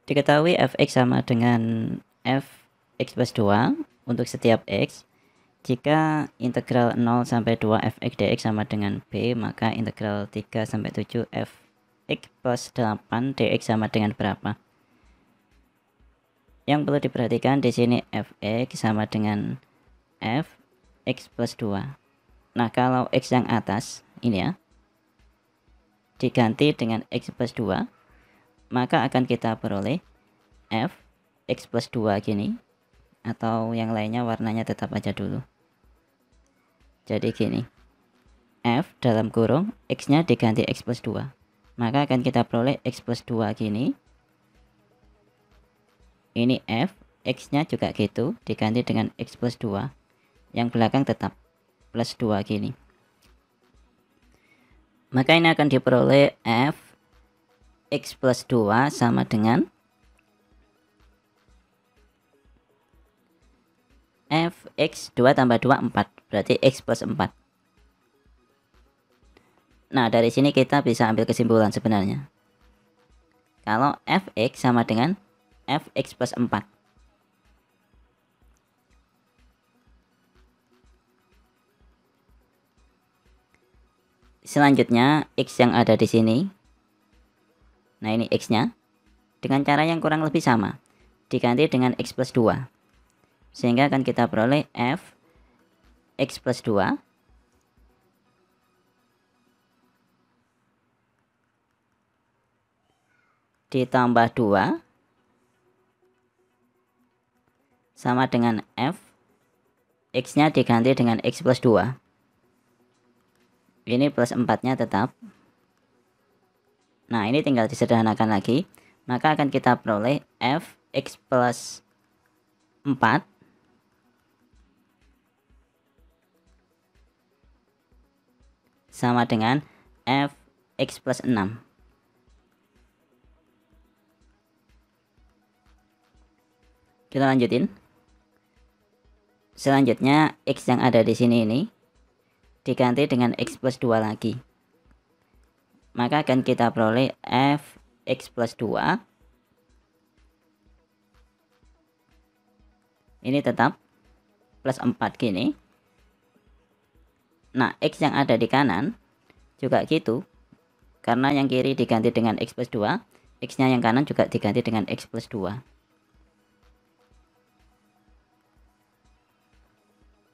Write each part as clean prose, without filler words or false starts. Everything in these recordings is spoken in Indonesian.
Diketahui fx sama dengan fx plus 2 untuk setiap x. Jika integral 0 sampai 2 fx dx sama dengan b, maka integral 3 sampai 7 fx plus 8 dx sama dengan berapa? Yang perlu diperhatikan di sini fx sama dengan fx plus 2. Nah, kalau x yang atas ini ya diganti dengan x plus 2, maka akan kita peroleh f x plus 2 gini, atau yang lainnya warnanya tetap aja dulu. Jadi gini, f dalam kurung x nya diganti x plus 2, maka akan kita peroleh x plus 2 gini. Ini f, x nya juga gitu, diganti dengan x plus 2, yang belakang tetap plus 2 gini. Maka ini akan diperoleh f x plus 2 sama dengan fx 2 tambah 2 4, berarti x plus 4. Nah, dari sini kita bisa ambil kesimpulan sebenarnya. Kalau fx sama dengan fx plus 4. Selanjutnya x yang ada di sini. Nah, ini x-nya dengan cara yang kurang lebih sama, diganti dengan x plus 2. Sehingga akan kita peroleh f x plus 2 ditambah 2 sama dengan f x-nya diganti dengan x plus 2. Ini plus 4-nya tetap. Nah, ini tinggal disederhanakan lagi, maka akan kita peroleh f x plus 4 sama dengan f x plus 6. Kita lanjutin. Selanjutnya x yang ada di sini ini diganti dengan x plus 2 lagi. Maka akan kita peroleh f x plus 2. Ini tetap plus 4 gini. Nah, x yang ada di kanan juga gitu. Karena yang kiri diganti dengan x plus 2, x-nya yang kanan juga diganti dengan x plus 2.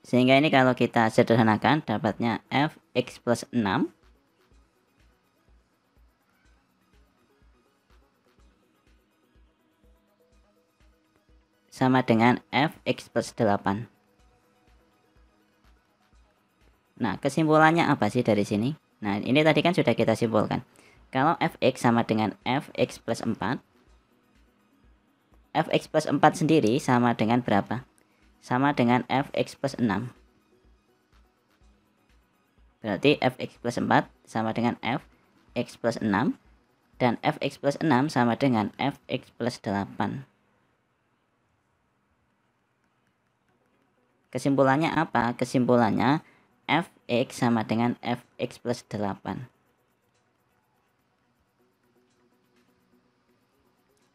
Sehingga ini kalau kita sederhanakan dapatnya f x plus 6 sama dengan f x plus 8. Nah, kesimpulannya apa sih dari sini? Nah, ini tadi kan sudah kita simpulkan. Kalau fx sama dengan fx plus 4, fx plus 4 sendiri sama dengan berapa? Sama dengan fx plus 6. Berarti fx plus 4 sama dengan fx plus 6. Dan fx plus 6 sama dengan fx plus 8. Kesimpulannya apa? Kesimpulannya fx sama dengan fx plus 8.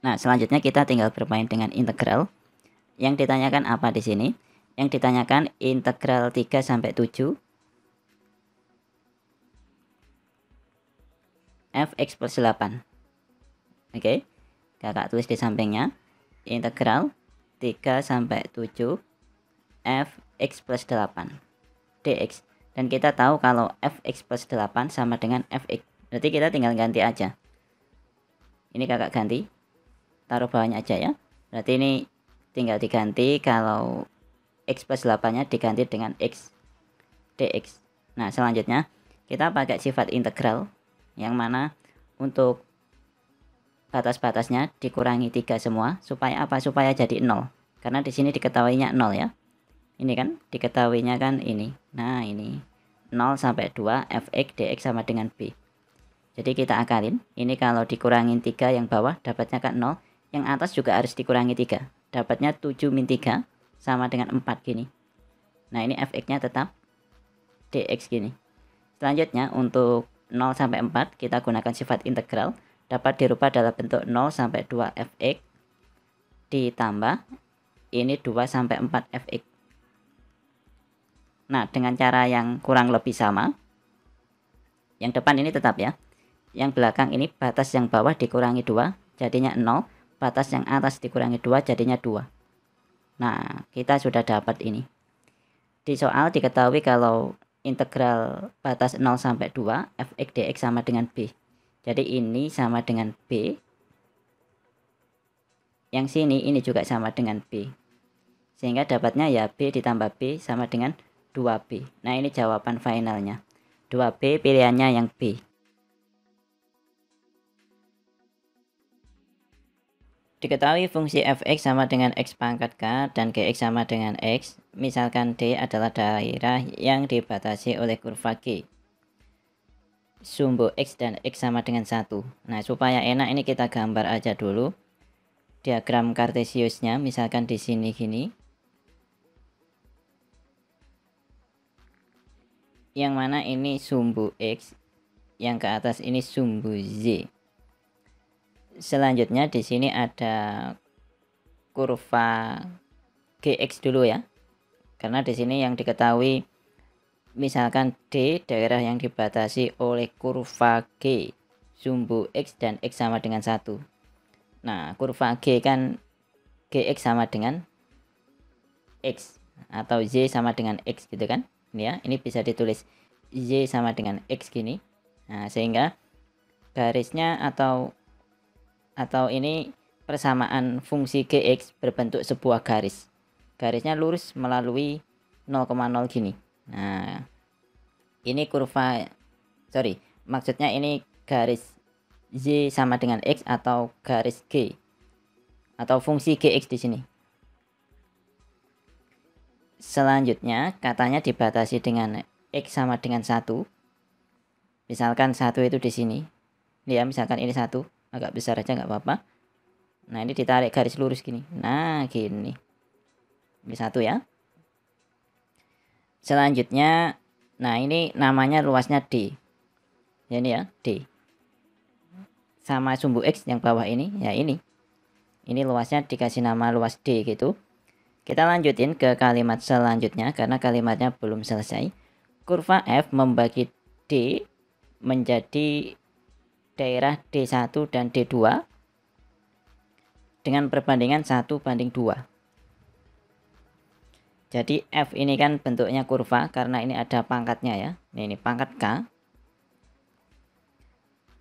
Nah, selanjutnya kita tinggal bermain dengan integral. Yang ditanyakan apa di sini? Yang ditanyakan integral 3 sampai 7 fx plus 8. Oke. Kakak tulis di sampingnya. Integral 3 sampai 7 fx plus 8 dx. Dan kita tahu kalau fx plus 8 sama dengan fx. Berarti kita tinggal ganti aja. Ini kakak ganti. Taruh bawahnya aja ya. Berarti ini tinggal diganti kalau x plus 8-nya diganti dengan x dx. Nah, selanjutnya kita pakai sifat integral, yang mana untuk batas-batasnya dikurangi 3 semua. Supaya apa? Supaya jadi 0. Karena di sini diketahuinya 0 ya. Ini kan diketahuinya kan ini. Nah, ini 0 sampai 2 fx dx sama dengan b. Jadi kita akalin. Ini kalau dikurangin 3 yang bawah dapatnya kan 0. Yang atas juga harus dikurangi 3. Dapatnya 7 min 3 sama dengan 4 gini. Nah, ini fx-nya tetap dx gini. Selanjutnya untuk 0 sampai 4 kita gunakan sifat integral. Dapat dirubah dalam bentuk 0 sampai 2 fx ditambah ini 2 sampai 4 fx. Nah, dengan cara yang kurang lebih sama, yang depan ini tetap ya, yang belakang ini batas yang bawah dikurangi 2 jadinya 0, batas yang atas dikurangi 2 jadinya 2. Nah, kita sudah dapat ini. Di soal diketahui kalau integral batas 0 sampai 2 fx dx sama dengan b. Jadi ini sama dengan b. Yang sini ini juga sama dengan b. Sehingga dapatnya ya b ditambah b sama dengan 2b. Nah, ini jawaban finalnya. 2b pilihannya yang B. Diketahui fungsi fx sama dengan x pangkat k dan gx sama dengan x. Misalkan D adalah daerah yang dibatasi oleh kurva G. Sumbu x dan x sama dengan 1. Nah, supaya enak ini kita gambar aja dulu diagram kartesiusnya, misalkan di sini gini. Yang mana ini sumbu x, yang ke atas ini sumbu z. Selanjutnya di sini ada kurva gx dulu ya. Karena di sini yang diketahui misalkan D daerah yang dibatasi oleh kurva G, sumbu x dan x sama dengan 1. Nah, kurva G kan gx sama dengan x atau z sama dengan x gitu kan. Ya, ini bisa ditulis y sama dengan x gini. Nah, sehingga garisnya atau ini persamaan fungsi gx berbentuk sebuah garis. Garisnya lurus melalui 0,0 gini. Nah, ini maksudnya ini garis y sama dengan x atau garis g atau fungsi gx di sini. Selanjutnya katanya dibatasi dengan x sama dengan 1. Misalkan 1 itu di sini. Ya, misalkan ini 1, agak besar aja nggak apa-apa. Nah, ini ditarik garis lurus gini. Nah, gini. Ini 1 ya. Selanjutnya, nah ini namanya luasnya D. Ya, ini ya, D. Sama sumbu x yang bawah ini, ya ini. Ini luasnya dikasih nama luas D gitu. Kita lanjutin ke kalimat selanjutnya karena kalimatnya belum selesai. Kurva F membagi D menjadi daerah D1 dan D2 dengan perbandingan 1:2. Jadi F ini kan bentuknya kurva karena ini ada pangkatnya ya. Ini pangkat K.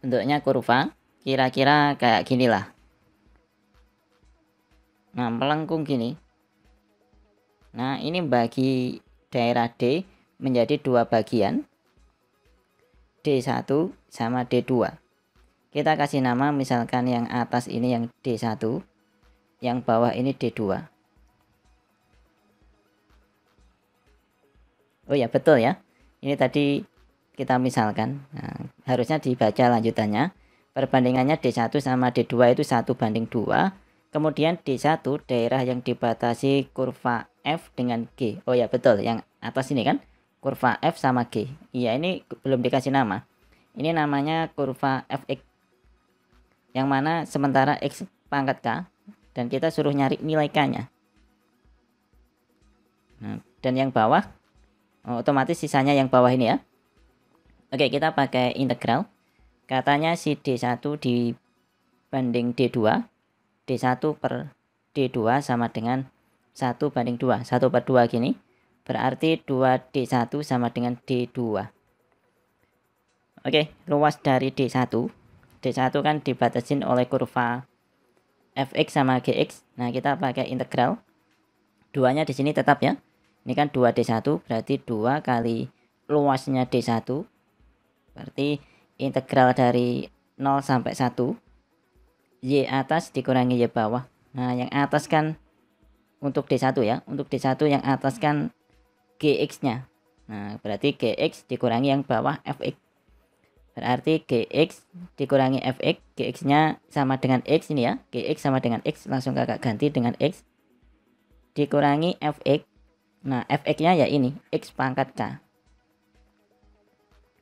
Bentuknya kurva, kira-kira kayak gini lah. Nah, melengkung gini. Nah, ini bagi daerah D menjadi 2 bagian, D1 sama D2. Kita kasih nama misalkan yang atas ini yang D1, yang bawah ini D2. Oh ya, betul ya. Ini tadi kita misalkan. Nah, harusnya dibaca lanjutannya. Perbandingannya D1 sama D2 itu 1:2. Kemudian D1 daerah yang dibatasi kurva F dengan G. Oh ya, betul. Yang atas ini kan kurva F sama G. Iya, ini belum dikasih nama. Ini namanya kurva fx. Yang mana sementara x pangkat K dan kita suruh nyari nilai K-nya. Nah, dan yang bawah otomatis sisanya yang bawah ini ya. Oke, kita pakai integral. Katanya si D1 dibanding D2, D1 per D2 sama dengan 1:2. 1/2 gini. Berarti 2D1 sama dengan D2. Oke, luas dari D1. D1 kan dibatasin oleh kurva fx sama gx. Nah, kita pakai integral. 2-nya di sini tetap ya. Ini kan 2D1 berarti 2 kali luasnya D1. Berarti integral dari 0 sampai 1. Y atas dikurangi Y bawah. Nah, yang atas kan untuk D1 ya. Untuk D1 yang atas kan Gx-nya. Nah, berarti Gx dikurangi yang bawah Fx. Berarti Gx dikurangi Fx. Gx-nya sama dengan X ini ya. Gx sama dengan X. Langsung kakak ganti dengan X. Dikurangi Fx. Nah, Fx-nya ya ini. X pangkat K.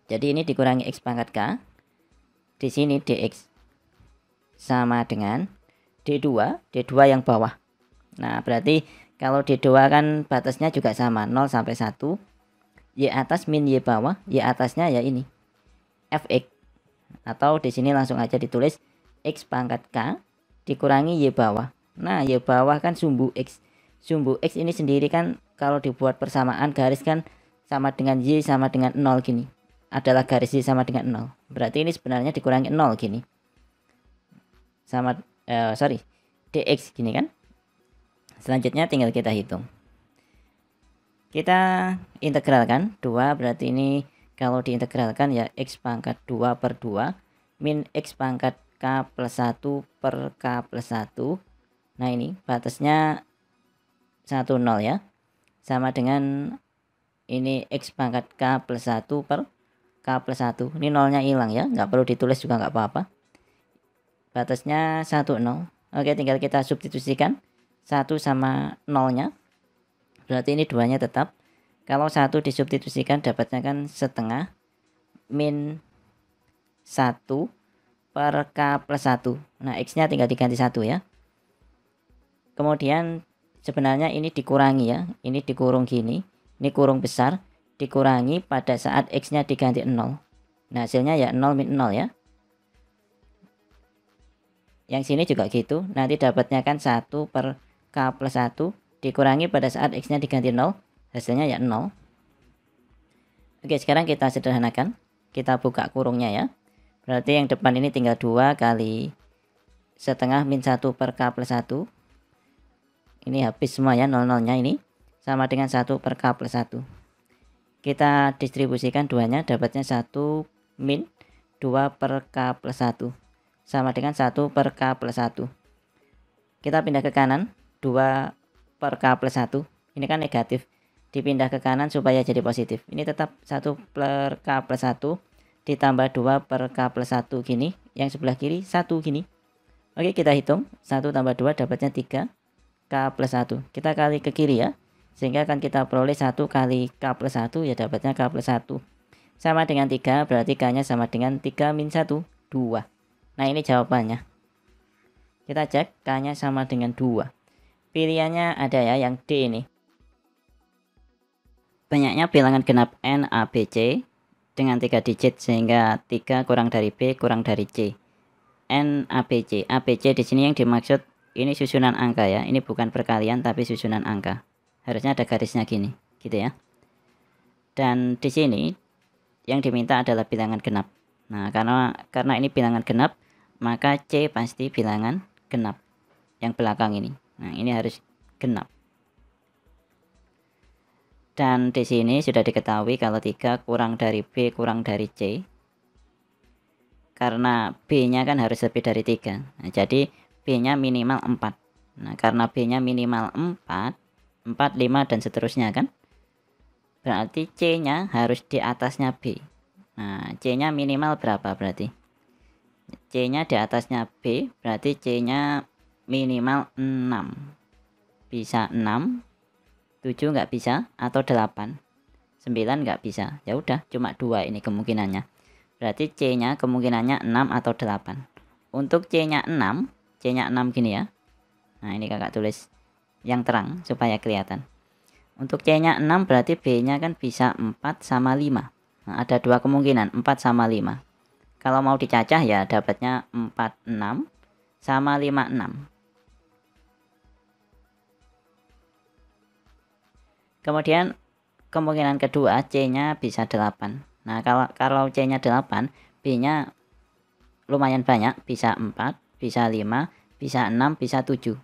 Jadi ini dikurangi X pangkat K. Di sini dx sama dengan D2 yang bawah. Nah berarti kalau D2 kan batasnya juga sama 0 sampai 1, Y atas min Y bawah, Y atasnya ya ini Fx, atau di sini langsung aja ditulis X pangkat K dikurangi Y bawah. Nah Y bawah kan sumbu X, sumbu X ini sendiri kan kalau dibuat persamaan garis kan sama dengan Y sama dengan 0 gini, adalah garis Y sama dengan 0, berarti ini sebenarnya dikurangi 0 gini, sama dx gini kan. Selanjutnya tinggal kita hitung, kita integralkan 2, berarti ini kalau diintegralkan ya X pangkat 2 per 2 min X pangkat K plus 1 per K plus 1. Nah ini batasnya 10 ya, sama dengan ini X pangkat K plus 1 per K plus 1. Ini nolnya hilang ya, nggak perlu ditulis juga nggak apa-apa. Batasnya 10. Oke, tinggal kita substitusikan 1 sama 0-nya. Berarti ini 2-nya tetap. Kalau 1 disubstitusikan dapatnya kan setengah min 1 per K plus 1. Nah, X-nya tinggal diganti 1 ya. Kemudian sebenarnya ini dikurangi ya. Ini dikurung gini. Ini kurung besar. Dikurangi pada saat X-nya diganti 0. Nah, hasilnya ya 0 min 0 ya. Yang sini juga gitu. Nanti dapatnya kan 1 per K plus 1 dikurangi pada saat X-nya diganti 0. Hasilnya ya 0. Oke, sekarang kita sederhanakan. Kita buka kurungnya ya. Berarti yang depan ini tinggal 2 kali setengah min 1 per K plus 1. Ini habis semua ya 0-0-nya ini. Sama dengan 1 per K plus 1. Kita distribusikan 2-nya, dapatnya 1 min 2 per K plus 1. Sama dengan 1 per K plus 1. Kita pindah ke kanan, 2 per K plus 1. Ini kan negatif. Dipindah ke kanan supaya jadi positif. Ini tetap 1 per K plus 1. Ditambah 2 per K plus 1 gini. Yang sebelah kiri 1 gini. Oke, kita hitung. 1 tambah 2 dapatnya 3 K plus 1. Kita kali ke kiri ya. Sehingga akan kita peroleh 1 kali K plus 1 ya dapatnya K plus 1. Sama dengan 3, berarti K-nya sama dengan 3 min 1, 2. Nah ini jawabannya. Kita cek K-nya sama dengan 2. Pilihannya ada ya yang D ini. Banyaknya bilangan genap N, A, B, C dengan 3 digit sehingga 3 kurang dari B kurang dari C. N, A, B, C. A, B, C di sini yang dimaksud ini susunan angka ya. Ini bukan perkalian tapi susunan angka. Harusnya ada garisnya gini, gitu ya. Dan di sini yang diminta adalah bilangan genap. Nah, karena ini bilangan genap, maka C pasti bilangan genap. Yang belakang ini. Nah, ini harus genap. Dan di sini sudah diketahui kalau 3 kurang dari B kurang dari C. Karena B-nya kan harus lebih dari 3. Nah, jadi B-nya minimal 4. Nah, karena B-nya minimal 4, 4, 5, dan seterusnya kan. Berarti C-nya harus di atasnya B. Nah, C-nya minimal berapa berarti? C-nya di atasnya B, berarti C-nya minimal 6. Bisa 6, 7 nggak bisa, atau 8. 9 nggak bisa. Ya udah, cuma 2 ini kemungkinannya. Berarti C-nya kemungkinannya 6 atau 8. Untuk C-nya 6, C-nya 6 gini ya. Nah, ini kakak tulis yang terang supaya kelihatan. Untuk C-nya 6 berarti B-nya kan bisa 4 sama 5. Nah, ada 2 kemungkinan, 4 sama 5. Kalau mau dicacah ya dapatnya 46 sama 56. Kemudian kemungkinan kedua C-nya bisa 8. Nah, kalau C-nya 8, B-nya lumayan banyak, bisa 4, bisa 5, bisa 6, bisa 7.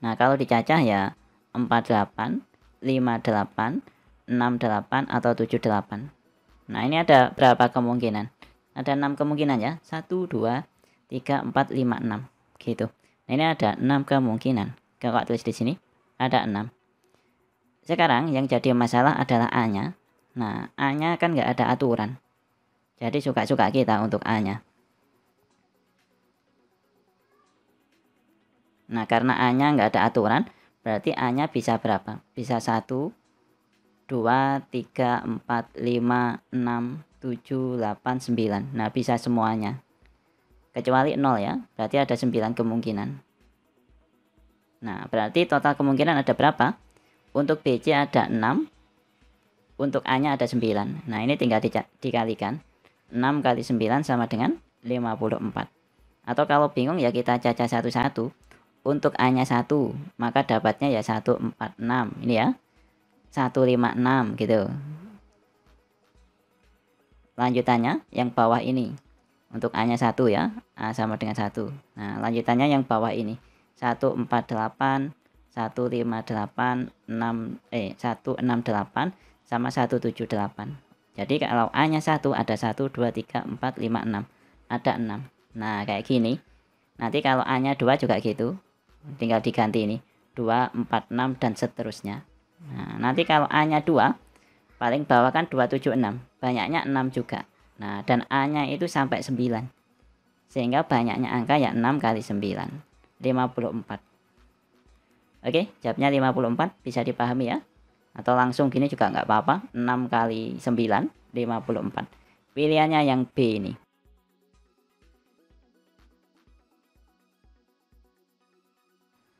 Nah, kalau dicacah ya 48, 58, 68, atau 78. Nah, ini ada berapa kemungkinan? Ada 6 kemungkinan ya. 1, 2, 3, 4, 5, 6. Gitu. Nah, ini ada 6 kemungkinan. Kakak tulis di sini. Ada 6. Sekarang yang jadi masalah adalah A-nya. Nah, A-nya kan nggak ada aturan. Jadi suka-suka kita untuk A-nya. Nah, karena A-nya nggak ada aturan, berarti A-nya bisa berapa? Bisa 1, 2, 3, 4, 5, 6, 7, 8, 9. Nah, bisa semuanya. Kecuali 0 ya, berarti ada 9 kemungkinan. Nah, berarti total kemungkinan ada berapa? Untuk BC ada 6, untuk A-nya ada 9. Nah, ini tinggal dikalikan. 6 kali 9 sama dengan 54. Atau kalau bingung ya kita cacah satu-satu. Untuk A-nya 1, maka dapatnya ya 146. Ini ya. 156 gitu. Lanjutannya yang bawah ini. Untuk A-nya 1 ya. A sama dengan 1. Nah, lanjutannya yang bawah ini. 148, 158, 168 sama 178. Jadi kalau A-nya 1 ada 1, 2, 3, 4, 5, 6. Ada 6. Nah, kayak gini. Nanti kalau A-nya 2 juga gitu. Tinggal diganti ini. 2, 4, 6 dan seterusnya. Nah, nanti kalau A-nya 2, paling bawah kan 276. Banyaknya 6 juga. Nah, dan A-nya itu sampai 9. Sehingga banyaknya angka ya 6 kali 9. 54. Oke, jawabnya 54. Bisa dipahami ya? Atau langsung gini juga nggak apa-apa. 6 kali 9, 54. Pilihannya yang B ini.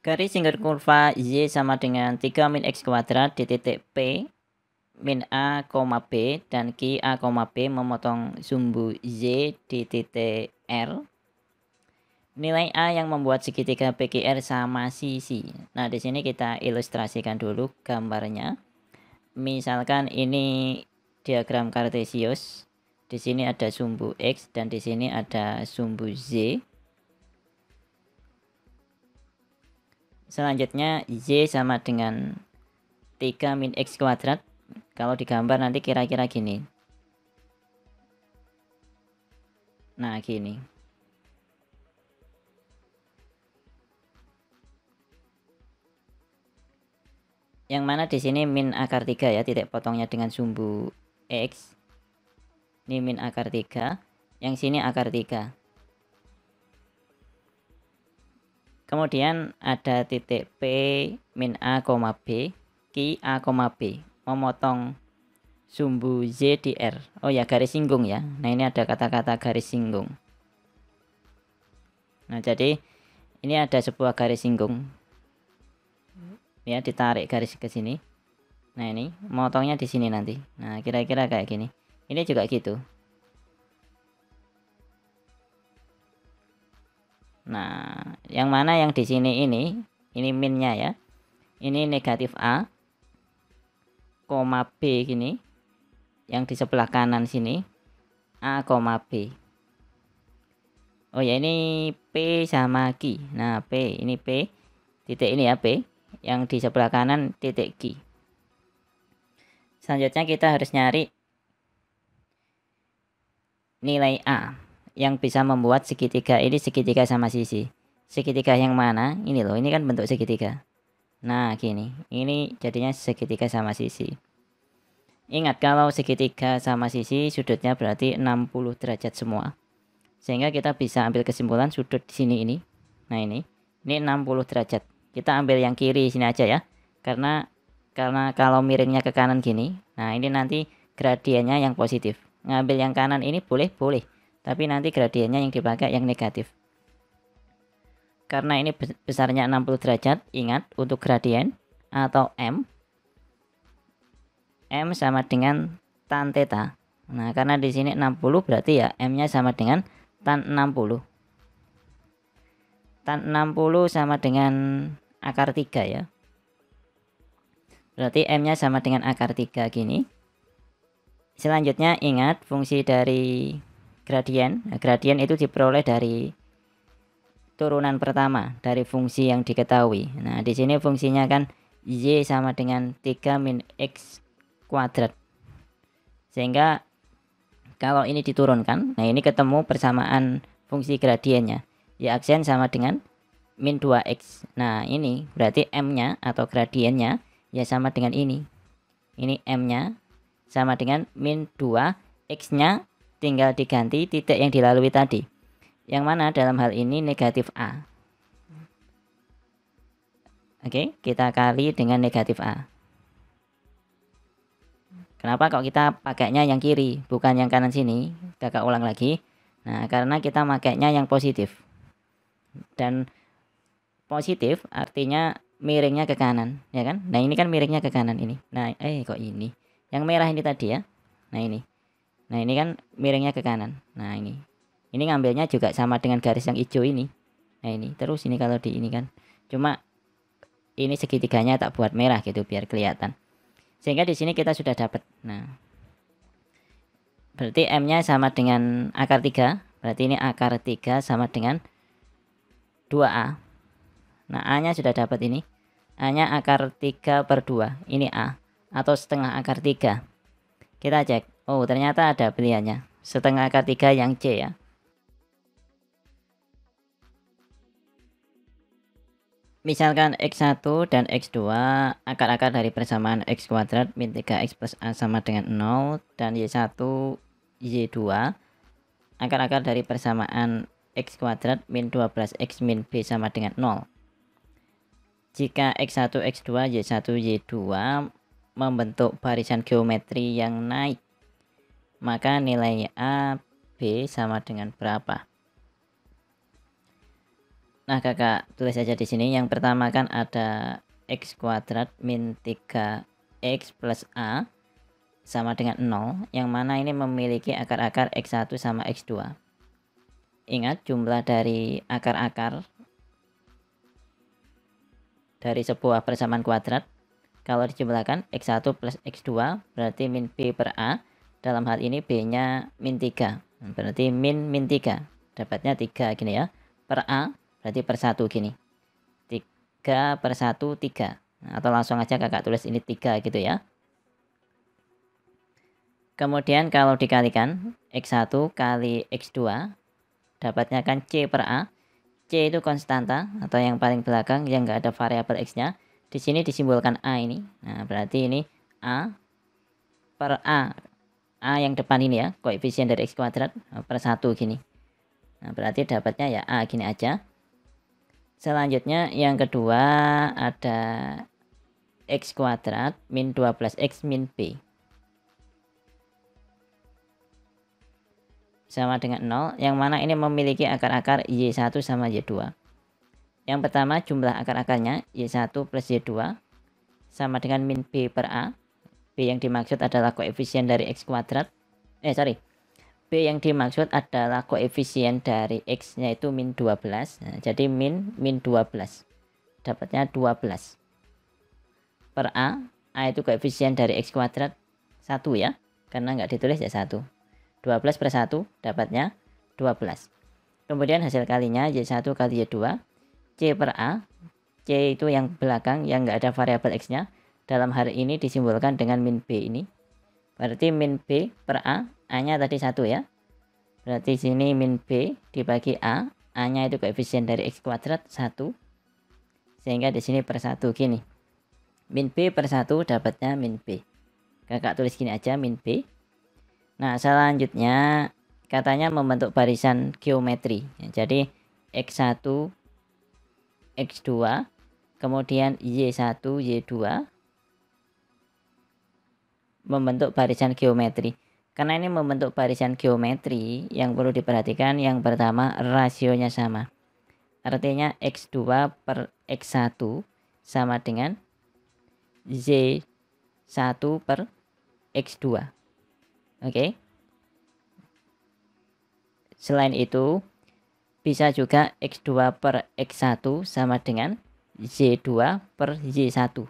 Garis singkat kurva Y sama dengan 3 min X kuadrat di titik P min A, B dan Q A, B memotong sumbu Y di titik R. Nilai A yang membuat segitiga PQR sama sisi. Nah, di sini kita ilustrasikan dulu gambarnya. Misalkan ini diagram kartesius. Di sini ada sumbu X dan di sini ada sumbu Z. Selanjutnya Y sama dengan 3 min X kuadrat. Kalau digambar nanti kira-kira gini. Nah, gini. Yang mana di sini min akar 3 ya, titik potongnya dengan sumbu X. Ini min akar 3, yang sini akar 3. Kemudian ada titik P min A, B, Q A, B memotong sumbu Z di R. Oh ya, garis singgung ya. Nah, ini ada kata-kata garis singgung. Nah, jadi ini ada sebuah garis singgung. Ya, ditarik garis ke sini. Nah, ini motongnya di sini nanti. Nah, kira-kira kayak gini. Ini juga gitu. Nah, yang mana yang di sini ini minnya ya. Ini negatif A, B gini. Yang di sebelah kanan sini A, B. Oh ya, ini P sama Q. Nah, P, ini P. Titik ini ya P. Yang di sebelah kanan titik Q. Selanjutnya kita harus nyari nilai A yang bisa membuat segitiga ini segitiga sama sisi. Segitiga yang mana? Ini loh, ini kan bentuk segitiga. Nah, gini. Ini jadinya segitiga sama sisi. Ingat, kalau segitiga sama sisi sudutnya berarti 60 derajat semua. Sehingga kita bisa ambil kesimpulan sudut di sini ini. Nah, ini 60 derajat. Kita ambil yang kiri sini aja ya. Karena kalau miringnya ke kanan gini, nah ini nanti gradiennya yang positif. Ngambil yang kanan ini boleh, tapi nanti gradiennya yang dipakai yang negatif. Karena ini besarnya 60 derajat, ingat untuk gradien atau M sama dengan tan theta. Nah, karena di sini 60 berarti ya M-nya sama dengan tan 60. Tan 60 sama dengan akar 3 ya. Berarti M-nya sama dengan akar 3 gini. Selanjutnya ingat fungsi dari gradien. Nah, gradien itu diperoleh dari turunan pertama dari fungsi yang diketahui. Nah, di sini fungsinya kan Y sama dengan 3 min X kuadrat. Sehingga kalau ini diturunkan, nah ini ketemu persamaan fungsi gradiennya. Y aksen sama dengan min 2X. Nah, ini berarti M-nya atau gradiennya ya sama dengan ini. Ini M-nya sama dengan min 2, X-nya tinggal diganti titik yang dilalui tadi. Yang mana dalam hal ini negatif A. Oke, kita kali dengan negatif A. Kenapa kok kita pakainya yang kiri, bukan yang kanan sini? Kakak ulang lagi. Nah, karena kita pakainya yang positif. Dan positif artinya miringnya ke kanan, ya kan? Nah, ini kan miringnya ke kanan ini. Nah, kok ini? Yang merah ini tadi ya. Nah, ini. Nah, ini kan miringnya ke kanan. Nah, ini. Ini ngambilnya juga sama dengan garis yang hijau ini. Nah, ini. Terus ini kalau di ini kan. Cuma ini segitiganya tak buat merah gitu biar kelihatan. Sehingga di sini kita sudah dapat. Nah, berarti M-nya sama dengan akar 3. Berarti ini akar 3 sama dengan 2A. Nah, A-nya sudah dapat ini. A-nya akar 3/2. Ini A. Atau setengah akar 3. Kita cek. Oh, ternyata ada pilihannya. Setengah akar 3 yang C ya. Misalkan X1 dan X2 akar-akar dari persamaan X kuadrat min 3X plus A sama dengan 0. Dan Y1, Y2 akar-akar dari persamaan X kuadrat min 12X min B sama dengan 0. Jika X1, X2, Y1, Y2 membentuk barisan geometri yang naik, maka nilai A, B sama dengan berapa? Nah, kakak tulis aja di sini. Yang pertama kan ada X kuadrat min 3X plus A sama dengan 0, yang mana ini memiliki akar-akar X1 sama X2. Ingat jumlah dari akar-akar dari sebuah persamaan kuadrat. Kalau dijumlahkan X1 plus X2 berarti min B per A. Dalam hal ini B-nya min 3. Berarti min 3. Dapatnya 3 gini ya. Per A berarti per 1 gini. 3 per 1, 3. Atau langsung aja kakak tulis ini 3 gitu ya. Kemudian kalau dikalikan X1 kali X2 dapatnya kan C per A. C itu konstanta atau yang paling belakang yang enggak ada variabel X-nya. Di sini disimbolkan A ini. Nah, berarti ini A per A. A yang depan ini ya, koefisien dari X kuadrat per 1 gini. Nah, berarti dapatnya ya A gini aja. Selanjutnya yang kedua ada X kuadrat min 12X min B. Sama dengan 0, yang mana ini memiliki akar-akar Y1 sama Y2. Yang pertama jumlah akar-akarnya Y1 plus Y2 sama dengan min B per A. B yang dimaksud adalah koefisien dari X kuadrat. B yang dimaksud adalah koefisien dari X yaitu min 12. Nah, jadi min 12. Dapatnya 12. Per A. A itu koefisien dari X kuadrat 1 ya. Karena nggak ditulis ya 1. 12 per 1 dapatnya 12. Kemudian hasil kalinya Y1 kali Y2. C per A. C itu yang belakang yang nggak ada variabel X-nya. Dalam hal ini disimbolkan dengan min B ini. Berarti min B per A. A-nya tadi 1 ya. Berarti sini min B dibagi A. A-nya itu koefisien dari X kuadrat 1. Sehingga di sini per 1 gini. Min B per 1 dapatnya min B. Kakak tulis gini aja min B. Nah, selanjutnya katanya membentuk barisan geometri. Jadi X1, X2, kemudian Y1, Y2 membentuk barisan geometri. Karena ini membentuk barisan geometri, yang perlu diperhatikan yang pertama rasionya sama. Artinya X2 per X1 sama dengan Z1 per X2. Oke. Selain itu bisa juga X2 per X1 sama dengan Z2 per Z1.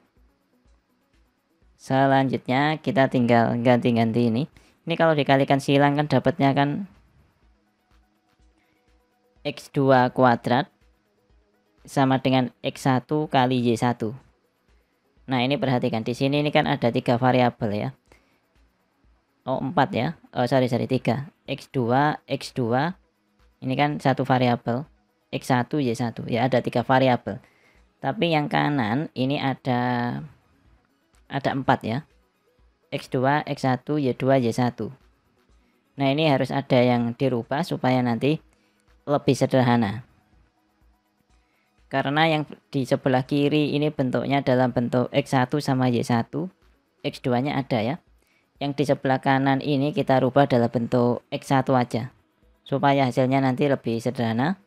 Selanjutnya kita tinggal ganti-ganti ini. Ini kalau dikalikan silang kan dapatnya kan X2 kuadrat sama dengan X1 kali Y1. Nah, ini perhatikan di sini ini kan ada 3 variabel ya. Oh, 4 ya. Oh, sorry 3. X2, X2. Ini kan satu variabel. X1, Y1. Ya, ada 3 variabel. Tapi yang kanan ini ada 4 ya. X2, X1, Y2, Y1. Nah, ini harus ada yang dirubah supaya nanti lebih sederhana. Karena yang di sebelah kiri ini bentuknya dalam bentuk X1 sama Y1. X2-nya ada ya. Yang di sebelah kanan ini kita rubah dalam bentuk X1 aja. Supaya hasilnya nanti lebih sederhana.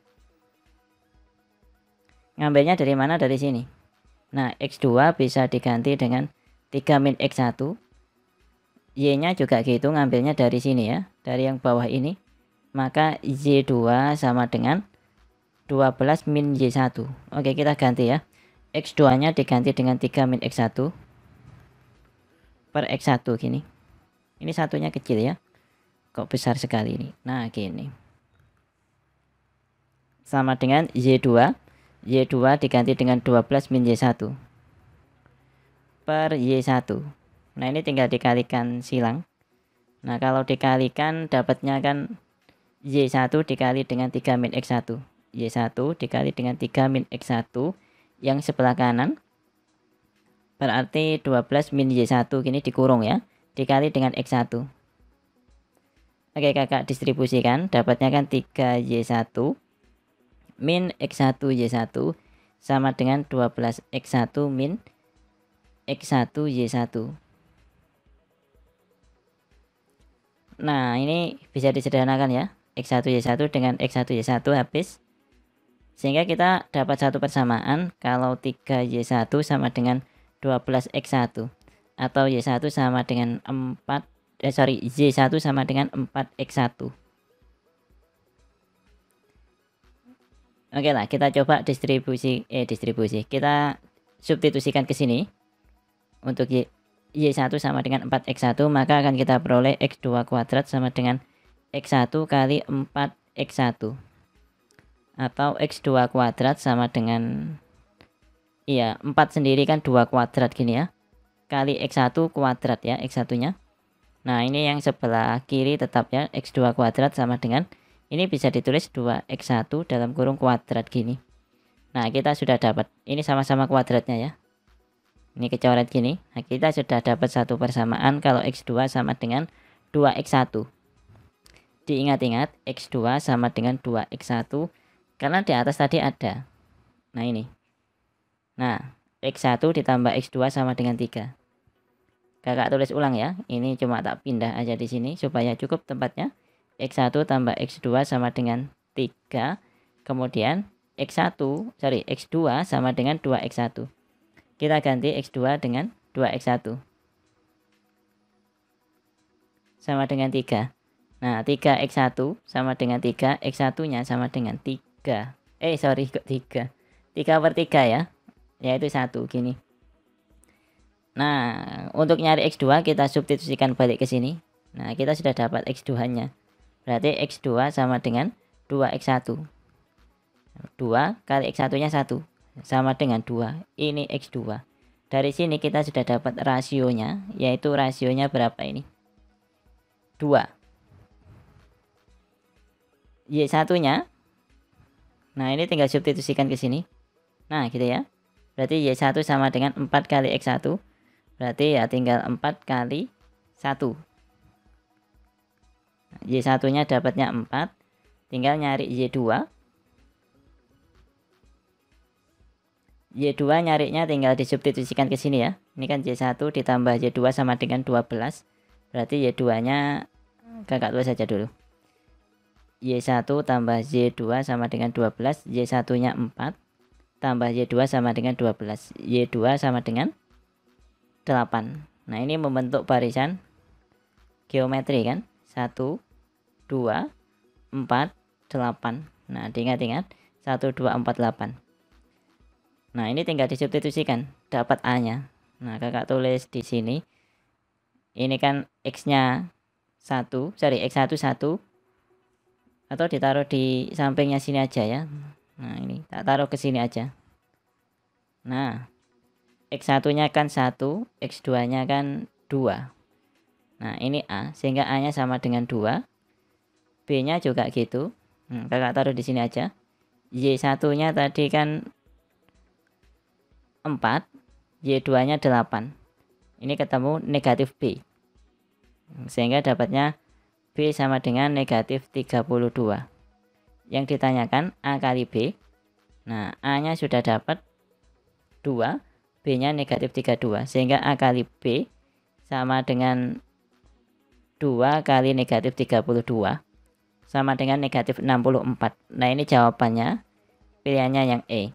Ngambilnya dari mana? Dari sini. Nah, X2 bisa diganti dengan 3 min X1. Y-nya juga gitu, ngambilnya dari sini ya, dari yang bawah ini. Maka Y2 sama dengan 12 min Y1. Oke, kita ganti ya. X2-nya diganti dengan 3 min X1 per X1 gini. Ini satunya kecil ya. Kok besar sekali ini? Nah, gini. Sama dengan Y2. Y2 diganti dengan 12 min Y1 per Y1. Nah, ini tinggal dikalikan silang. Nah, kalau dikalikan dapatnya kan Y1 dikali dengan 3 min X1. Y1 dikali dengan 3 min X1 yang sebelah kanan. Berarti 12 min Y1 gini dikurung ya. Dikali dengan X1. Oke, kakak distribusikan. Dapatnya kan 3Y1 min X1 Y1 sama dengan 12 X1 min X1 Y1. Nah, ini bisa disederhanakan ya. X1 Y1 dengan X1 Y1 habis. Sehingga kita dapat satu persamaan kalau 3Y1 sama dengan 12 X1 atau Y1 sama dengan Y1 sama dengan 4X1. Oke lah, kita coba distribusi. Kita substitusikan ke sini. Untuk Y1 sama dengan 4X1, maka akan kita peroleh X2 kuadrat sama dengan X1 kali 4X1. Atau X2 kuadrat sama dengan, iya, 4 sendiri kan 2 kuadrat gini ya. Kali X1 kuadrat ya, X1-nya. Nah, ini yang sebelah kiri tetap ya, X2 kuadrat sama dengan, ini bisa ditulis 2X1 dalam kurung kuadrat gini. Nah, kita sudah dapat. Ini sama-sama kuadratnya ya. Ini kecoret gini. Nah, kita sudah dapat satu persamaan kalau X2 sama dengan 2X1. Diingat-ingat, X2 sama dengan 2X1 karena di atas tadi ada. Nah, ini. Nah, X1 ditambah X2 sama dengan 3. Kakak tulis ulang ya. Ini cuma tak pindah aja di sini supaya cukup tempatnya. X1 tambah X2 sama dengan 3. Kemudian X2 sama dengan 2X1. Kita ganti X2 dengan 2X1. Sama dengan 3. Nah, 3X1 sama dengan 3. X1-nya sama dengan 3. Kok 3? 3 per 3 ya. Yaitu 1 gini. Nah, untuk nyari X2 kita substitusikan balik ke sini. Nah, kita sudah dapat X2-nya. Berarti X2 sama dengan 2X1. 2 kali X1-nya 1. Sama dengan 2. Ini X2. Dari sini kita sudah dapat rasionya. Yaitu rasionya berapa ini? 2. Y1-nya. Nah, ini tinggal substitusikan ke sini. Nah, gitu ya. Berarti Y1 sama dengan 4 kali X1. Berarti ya tinggal 4 kali 1. Y1-nya dapatnya 4. Tinggal nyari Y2. Y2 nyarinya tinggal disubstitusikan ke sini ya. Ini kan Y1 ditambah Y2 sama dengan 12. Berarti Y2-nya kakak tulis saja dulu. Y1 tambah Y2 sama dengan 12. Y1-nya 4. Tambah Y2 sama dengan 12. Y2 sama dengan 8. Nah, ini membentuk barisan geometri kan. 1, 2, 4, 8. Nah, diingat-ingat. 1, 2, 4, 8. Nah, ini tinggal disubstitusikan, dapat A-nya. Nah, kakak tulis di sini. Ini kan X-nya 1, X1 1. Atau ditaruh di sampingnya sini aja ya. Nah, ini tak taruh ke sini aja. Nah, X1-nya kan 1, X2-nya kan 2. Nah, ini A, sehingga A-nya sama dengan 2. B-nya juga gitu. Kakak taruh di sini aja. Y1-nya tadi kan 4, Y2-nya 8. Ini ketemu negatif B. Sehingga dapatnya B sama dengan negatif 32. Yang ditanyakan A kali B. Nah, A-nya sudah dapat 2, B-nya negatif 32. Sehingga A kali B sama dengan 2 kali negatif 32. Sama dengan negatif 64. Nah, ini jawabannya. Pilihannya yang E.